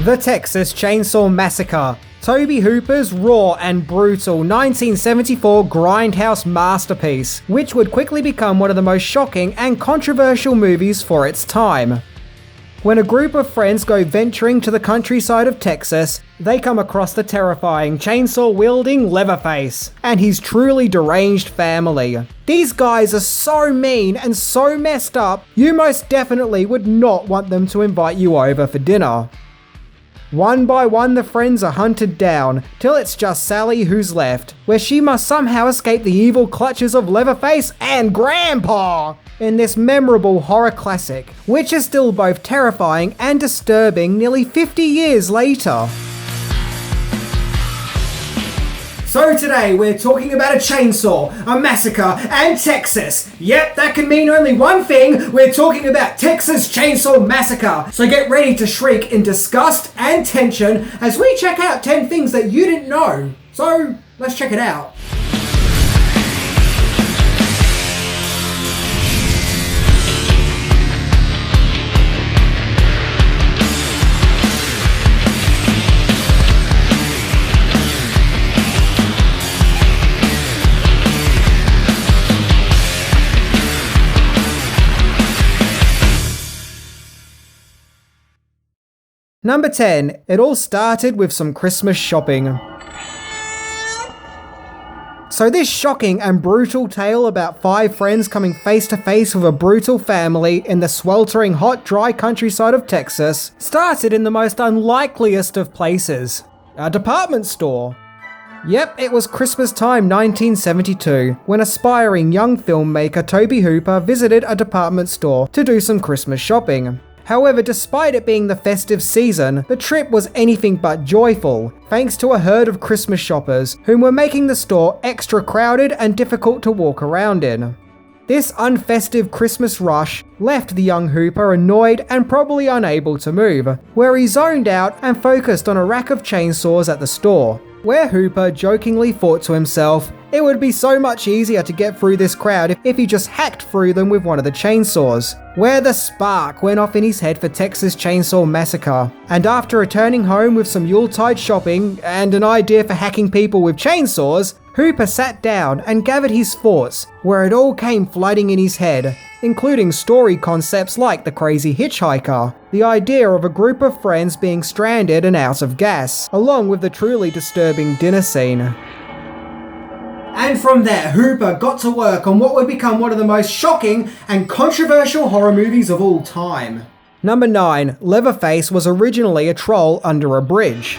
The Texas Chainsaw Massacre, Tobe Hooper's raw and brutal 1974 grindhouse masterpiece, which would quickly become one of the most shocking and controversial movies for its time. When a group of friends go venturing to the countryside of Texas, they come across the terrifying chainsaw-wielding Leatherface and his truly deranged family. These guys are so mean and so messed up, you most definitely would not want them to invite you over for dinner. One by one, the friends are hunted down, till it's just Sally who's left, where she must somehow escape the evil clutches of Leatherface and Grandpa in this memorable horror classic, which is still both terrifying and disturbing nearly 50 years later. So today we're talking about a chainsaw, a massacre, and Texas. Yep, that can mean only one thing. We're talking about Texas Chainsaw Massacre. So get ready to shriek in disgust and tension as we check out 10 things that you didn't know. So let's check it out. Number 10. It all started with some Christmas shopping. So this shocking and brutal tale about 5 friends coming face to face with a brutal family in the sweltering hot dry countryside of Texas started in the most unlikeliest of places. A department store. Yep, it was Christmas time 1972, when aspiring young filmmaker Tobe Hooper visited a department store to do some Christmas shopping. However, despite it being the festive season, the trip was anything but joyful, thanks to a herd of Christmas shoppers whom were making the store extra crowded and difficult to walk around in. This unfestive Christmas rush left the young Hooper annoyed and probably unable to move, where he zoned out and focused on a rack of chainsaws at the store, where Hooper jokingly thought to himself, it would be so much easier to get through this crowd if he just hacked through them with one of the chainsaws, where the spark went off in his head for Texas Chainsaw Massacre. And after returning home with some Yuletide shopping and an idea for hacking people with chainsaws, Hooper sat down and gathered his thoughts, where it all came flooding in his head, including story concepts like the crazy hitchhiker, the idea of a group of friends being stranded and out of gas, along with the truly disturbing dinner scene. And from there, Hooper got to work on what would become one of the most shocking and controversial horror movies of all time. Number 9. Leatherface was originally a troll under a bridge.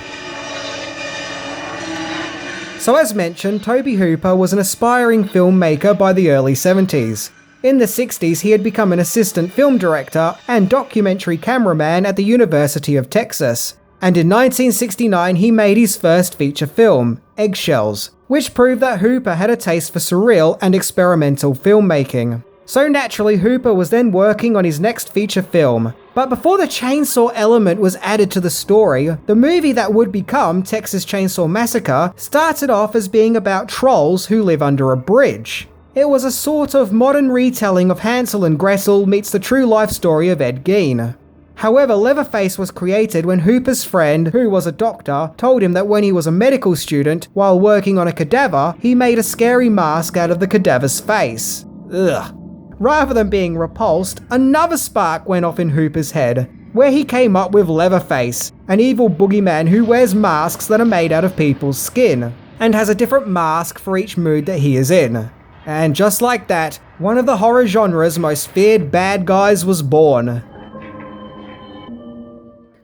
So as mentioned, Tobe Hooper was an aspiring filmmaker by the early 70s. In the 60s, he had become an assistant film director and documentary cameraman at the University of Texas. And in 1969, he made his first feature film, Eggshells, which proved that Hooper had a taste for surreal and experimental filmmaking. So naturally, Hooper was then working on his next feature film. But before the chainsaw element was added to the story, the movie that would become Texas Chainsaw Massacre started off as being about trolls who live under a bridge. It was a sort of modern retelling of Hansel and Gretel meets the true life story of Ed Gein. However, Leatherface was created when Hooper's friend, who was a doctor, told him that when he was a medical student, while working on a cadaver, he made a scary mask out of the cadaver's face. Ugh. Rather than being repulsed, another spark went off in Hooper's head, where he came up with Leatherface, an evil boogeyman who wears masks that are made out of people's skin, and has a different mask for each mood that he is in. And just like that, one of the horror genre's most feared bad guys was born.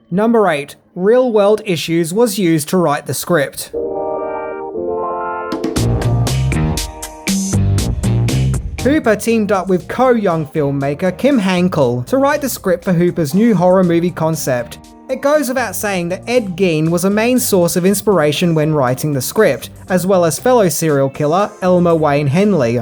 Number 8. Real-world issues was used to write the script. Hooper teamed up with co-young filmmaker Kim Hankel to write the script for Hooper's new horror movie concept. It goes without saying that Ed Gein was a main source of inspiration when writing the script, as well as fellow serial killer Elmer Wayne Henley.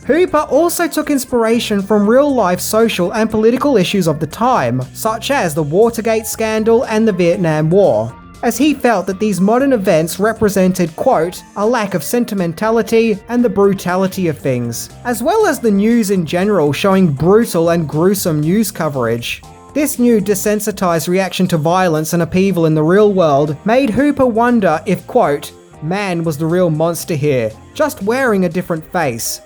Hooper also took inspiration from real-life social and political issues of the time, such as the Watergate scandal and the Vietnam War, as he felt that these modern events represented, quote, a lack of sentimentality and the brutality of things, as well as the news in general showing brutal and gruesome news coverage. This new desensitized reaction to violence and upheaval in the real world made Hooper wonder if, quote, man was the real monster here, just wearing a different face.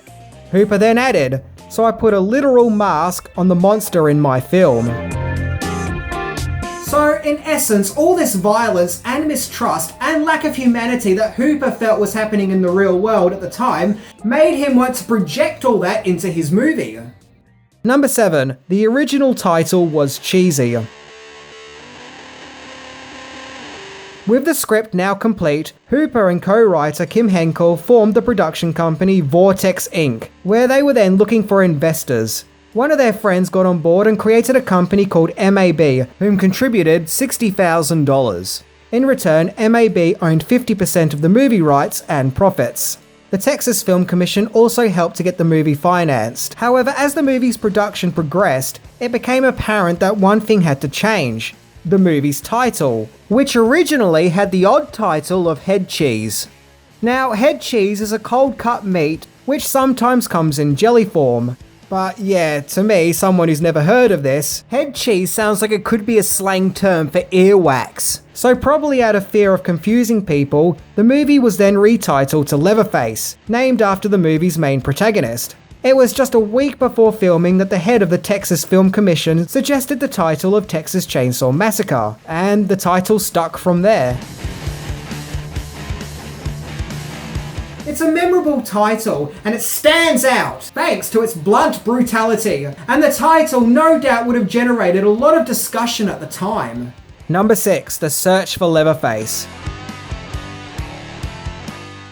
Hooper then added, so I put a literal mask on the monster in my film. So, in essence, all this violence and mistrust and lack of humanity that Hooper felt was happening in the real world at the time made him want to project all that into his movie. Number 7. The original title was cheesy. With the script now complete, Hooper and co-writer Kim Henkel formed the production company Vortex Inc., where they were then looking for investors. One of their friends got on board and created a company called MAB, whom contributed $60,000. In return, MAB owned 50% of the movie rights and profits. The Texas Film Commission also helped to get the movie financed. However, as the movie's production progressed, it became apparent that one thing had to change: the movie's title, which originally had the odd title of head cheese. Now, head cheese is a cold cut meat which sometimes comes in jelly form. But yeah, to me, someone who's never heard of this, head cheese sounds like it could be a slang term for earwax. So probably out of fear of confusing people, the movie was then retitled to Leatherface, named after the movie's main protagonist. It was just a week before filming that the head of the Texas Film Commission suggested the title of Texas Chainsaw Massacre, and the title stuck from there. It's a memorable title, and it stands out thanks to its blunt brutality, and the title no doubt would have generated a lot of discussion at the time. Number 6. The Search for Leatherface.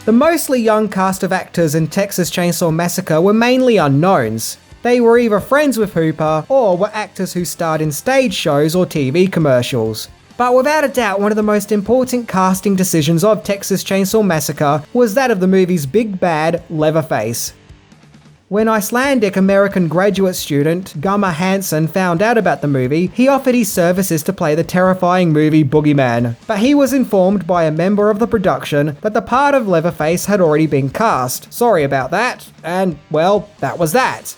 The mostly young cast of actors in Texas Chainsaw Massacre were mainly unknowns. They were either friends with Hooper, or were actors who starred in stage shows or TV commercials. But without a doubt, one of the most important casting decisions of Texas Chainsaw Massacre was that of the movie's big bad, Leatherface. When Icelandic American graduate student Gumma Hansen found out about the movie, he offered his services to play the terrifying movie Boogeyman. But he was informed by a member of the production that the part of Leatherface had already been cast. Sorry about that. And, well, that was that.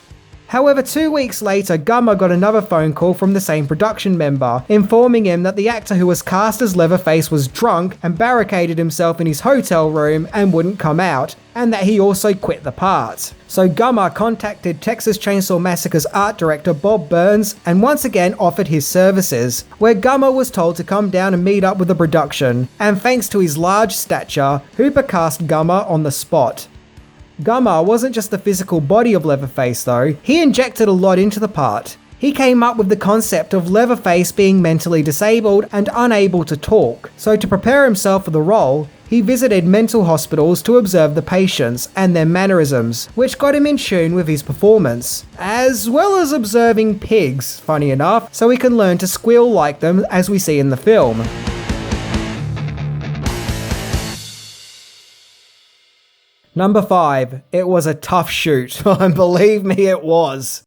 However, 2 weeks later, Gumma got another phone call from the same production member, informing him that the actor who was cast as Leatherface was drunk and barricaded himself in his hotel room and wouldn't come out, and that he also quit the part. So Gumma contacted Texas Chainsaw Massacre's art director Bob Burns and once again offered his services, where Gumma was told to come down and meet up with the production, and thanks to his large stature, Hooper cast Gumma on the spot. Gumma wasn't just the physical body of Leatherface though, he injected a lot into the part. He came up with the concept of Leatherface being mentally disabled and unable to talk, so to prepare himself for the role, he visited mental hospitals to observe the patients and their mannerisms, which got him in tune with his performance, as well as observing pigs, funny enough, so he can learn to squeal like them as we see in the film. Number 5. It was a tough shoot, and believe me, it was.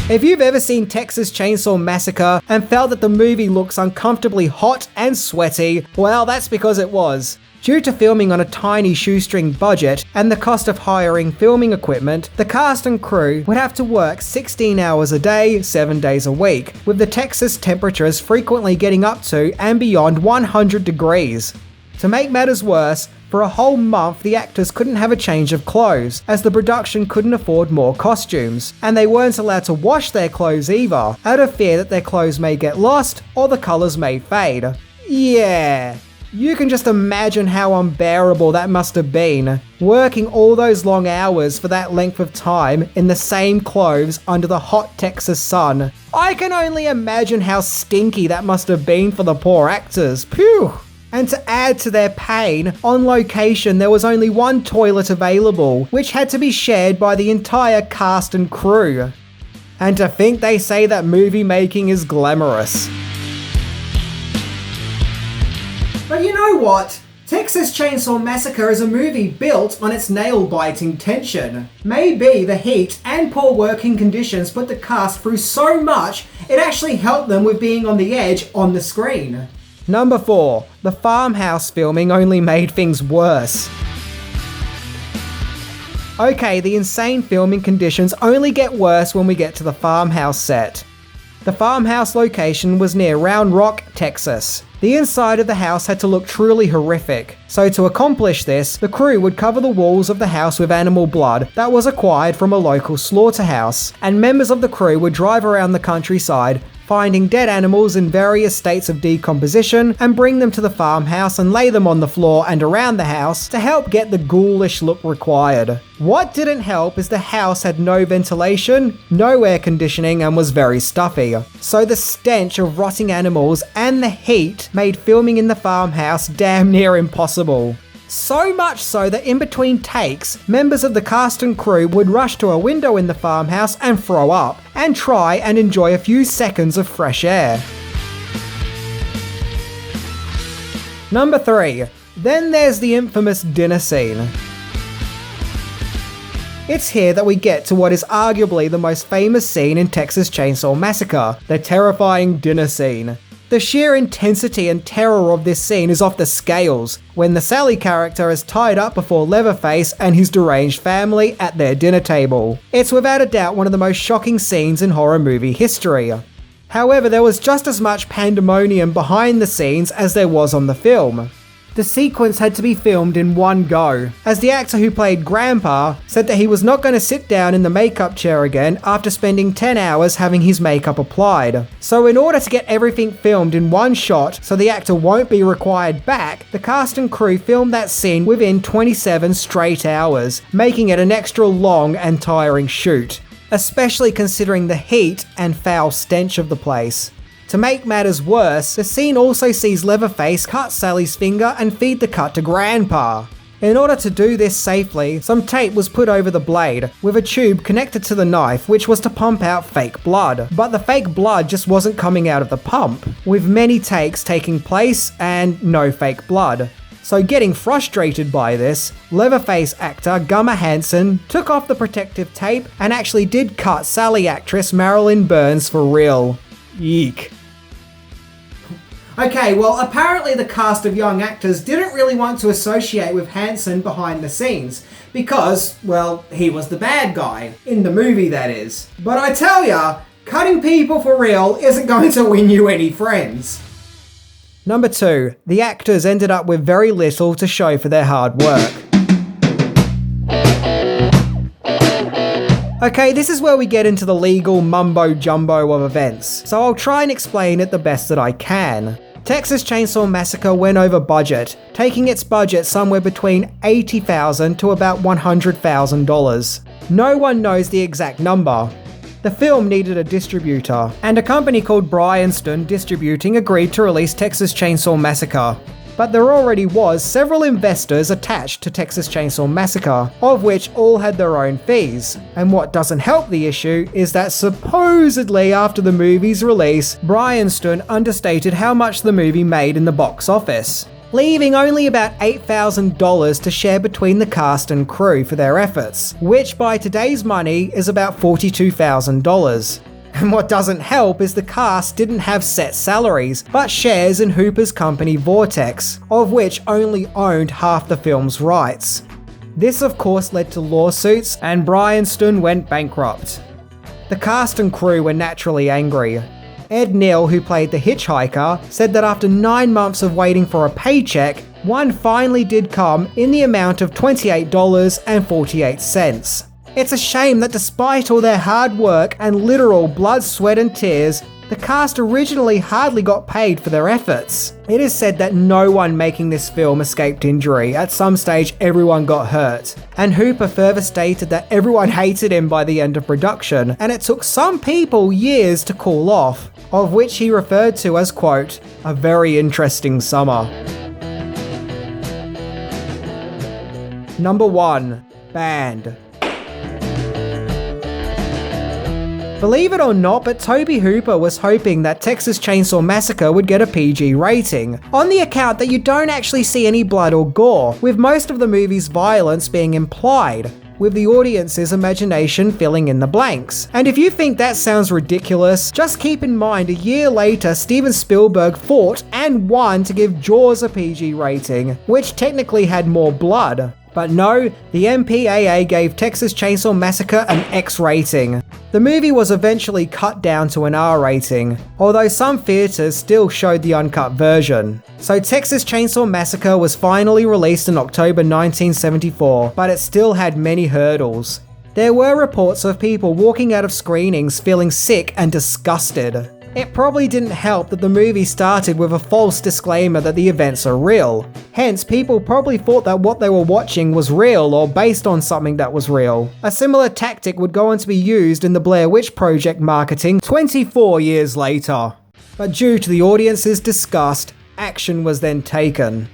If you've ever seen Texas Chainsaw Massacre and felt that the movie looks uncomfortably hot and sweaty, well, that's because it was. Due to filming on a tiny shoestring budget and the cost of hiring filming equipment, the cast and crew would have to work 16 hours a day, 7 days a week, with the Texas temperatures frequently getting up to and beyond 100 degrees. To make matters worse, for a whole month the actors couldn't have a change of clothes, as the production couldn't afford more costumes, and they weren't allowed to wash their clothes either, out of fear that their clothes may get lost or the colours may fade. Yeah, you can just imagine how unbearable that must have been, working all those long hours for that length of time in the same clothes under the hot Texas sun. I can only imagine how stinky that must have been for the poor actors. Phew! And to add to their pain, on location there was only one toilet available, which had to be shared by the entire cast and crew. And to think they say that movie making is glamorous. But you know what? Texas Chainsaw Massacre is a movie built on its nail-biting tension. Maybe the heat and poor working conditions put the cast through so much, it actually helped them with being on the edge on the screen. Number 4. The farmhouse filming only made things worse. Okay, the insane filming conditions only get worse when we get to the farmhouse set. The farmhouse location was near Round Rock, Texas. The inside of the house had to look truly horrific, so to accomplish this, the crew would cover the walls of the house with animal blood that was acquired from a local slaughterhouse, and members of the crew would drive around the countryside, finding dead animals in various states of decomposition and bring them to the farmhouse and lay them on the floor and around the house to help get the ghoulish look required. What didn't help is the house had no ventilation, no air conditioning, and was very stuffy. So the stench of rotting animals and the heat made filming in the farmhouse damn near impossible. So much so that in between takes, members of the cast and crew would rush to a window in the farmhouse and throw up, and try and enjoy a few seconds of fresh air. Number 3. Then there's the infamous dinner scene. It's here that we get to what is arguably the most famous scene in Texas Chainsaw Massacre, the terrifying dinner scene. The sheer intensity and terror of this scene is off the scales, when the Sally character is tied up before Leatherface and his deranged family at their dinner table. It's without a doubt one of the most shocking scenes in horror movie history. However, there was just as much pandemonium behind the scenes as there was on the film. The sequence had to be filmed in one go, as the actor who played Grandpa said that he was not going to sit down in the makeup chair again after spending 10 hours having his makeup applied. So in order to get everything filmed in one shot so the actor won't be required back, the cast and crew filmed that scene within 27 straight hours, making it an extra long and tiring shoot, especially considering the heat and foul stench of the place. To make matters worse, the scene also sees Leatherface cut Sally's finger and feed the cut to Grandpa. In order to do this safely, some tape was put over the blade, with a tube connected to the knife which was to pump out fake blood. But the fake blood just wasn't coming out of the pump, with many takes taking place and no fake blood. So getting frustrated by this, Leatherface actor Gummer Hansen took off the protective tape and actually did cut Sally actress Marilyn Burns for real. Eek. Okay, well, apparently the cast of young actors didn't really want to associate with Hansen behind the scenes because, well, he was the bad guy. In the movie, that is. But I tell ya, cutting people for real isn't going to win you any friends. Number 2. The actors ended up with very little to show for their hard work. Okay, this is where we get into the legal mumbo-jumbo of events, so I'll try and explain it the best that I can. Texas Chainsaw Massacre went over budget, taking its budget somewhere between $80,000 to about $100,000. No one knows the exact number. The film needed a distributor, and a company called Bryanston Distributing agreed to release Texas Chainsaw Massacre. But there already was several investors attached to Texas Chainsaw Massacre, of which all had their own fees. And what doesn't help the issue is that supposedly after the movie's release, Bryanston understated how much the movie made in the box office, leaving only about $8,000 to share between the cast and crew for their efforts, which by today's money is about $42,000. And what doesn't help is the cast didn't have set salaries, but shares in Hooper's company Vortex, of which only owned half the film's rights. This of course led to lawsuits, and Bryanston went bankrupt. The cast and crew were naturally angry. Ed Neal, who played the hitchhiker, said that after 9 months of waiting for a paycheck, one finally did come in the amount of $28.48. It's a shame that despite all their hard work and literal blood, sweat and tears, the cast originally hardly got paid for their efforts. It is said that no one making this film escaped injury. At some stage, everyone got hurt. And Hooper further stated that everyone hated him by the end of production, and it took some people years to cool off, of which he referred to as, quote, a very interesting summer. Number 1. Banned. Believe it or not, but Tobe Hooper was hoping that Texas Chainsaw Massacre would get a PG rating, on the account that you don't actually see any blood or gore, with most of the movie's violence being implied, with the audience's imagination filling in the blanks. And if you think that sounds ridiculous, just keep in mind a year later Steven Spielberg fought and won to give Jaws a PG rating, which technically had more blood. But no, the MPAA gave Texas Chainsaw Massacre an X rating. The movie was eventually cut down to an R rating, although some theaters still showed the uncut version. So Texas Chainsaw Massacre was finally released in October 1974, but it still had many hurdles. There were reports of people walking out of screenings feeling sick and disgusted. It probably didn't help that the movie started with a false disclaimer that the events are real. Hence, people probably thought that what they were watching was real or based on something that was real. A similar tactic would go on to be used in the Blair Witch Project marketing 24 years later. But due to the audience's disgust, action was then taken.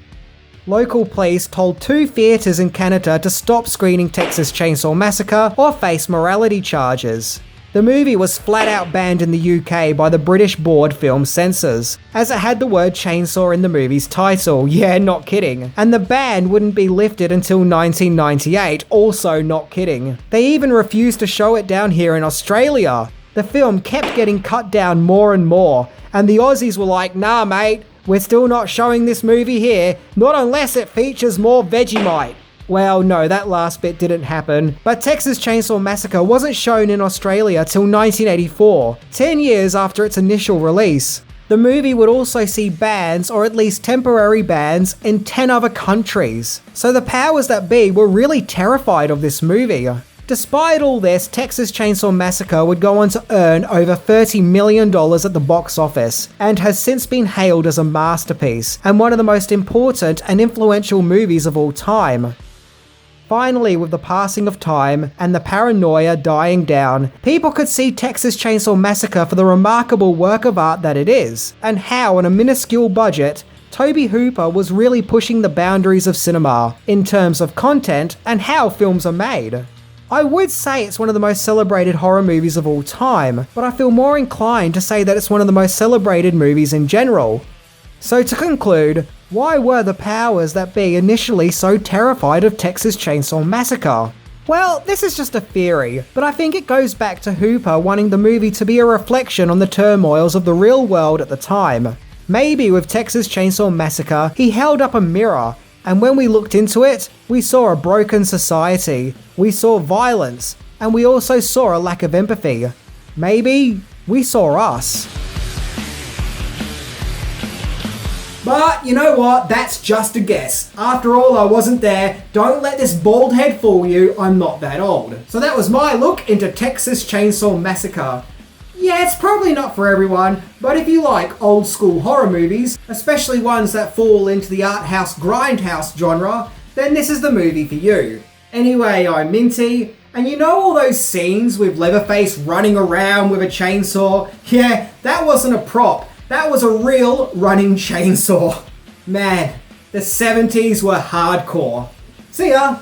Local police told 2 theaters in Canada to stop screening Texas Chainsaw Massacre or face morality charges. The movie was flat out banned in the UK by the British Board Film Censors, as it had the word chainsaw in the movie's title, yeah, not kidding. And the ban wouldn't be lifted until 1998, also not kidding. They even refused to show it down here in Australia. The film kept getting cut down more and more, and the Aussies were like, nah mate, we're still not showing this movie here, not unless it features more Vegemite. Well, no, that last bit didn't happen, but Texas Chainsaw Massacre wasn't shown in Australia till 1984, 10 years after its initial release. The movie would also see bans, or at least temporary bans, in 10 other countries. So the powers that be were really terrified of this movie. Despite all this, Texas Chainsaw Massacre would go on to earn over $30 million at the box office, and has since been hailed as a masterpiece, and one of the most important and influential movies of all time. Finally, with the passing of time and the paranoia dying down, people could see Texas Chainsaw Massacre for the remarkable work of art that it is, and how on a minuscule budget, Tobe Hooper was really pushing the boundaries of cinema, in terms of content and how films are made. I would say it's one of the most celebrated horror movies of all time, but I feel more inclined to say that it's one of the most celebrated movies in general. So to conclude, why were the powers that be initially so terrified of Texas Chainsaw Massacre? Well, this is just a theory, but I think it goes back to Hooper wanting the movie to be a reflection on the turmoils of the real world at the time. Maybe with Texas Chainsaw Massacre, he held up a mirror, and when we looked into it, we saw a broken society, we saw violence, and we also saw a lack of empathy. Maybe we saw us. But you know what, that's just a guess. After all, I wasn't there. Don't let this bald head fool you, I'm not that old. So that was my look into Texas Chainsaw Massacre. Yeah, it's probably not for everyone, but if you like old school horror movies, especially ones that fall into the art house grindhouse genre, then this is the movie for you. Anyway, I'm Minty, and you know all those scenes with Leatherface running around with a chainsaw? Yeah, that wasn't a prop. That was a real running chainsaw. Man, the 70s were hardcore. See ya!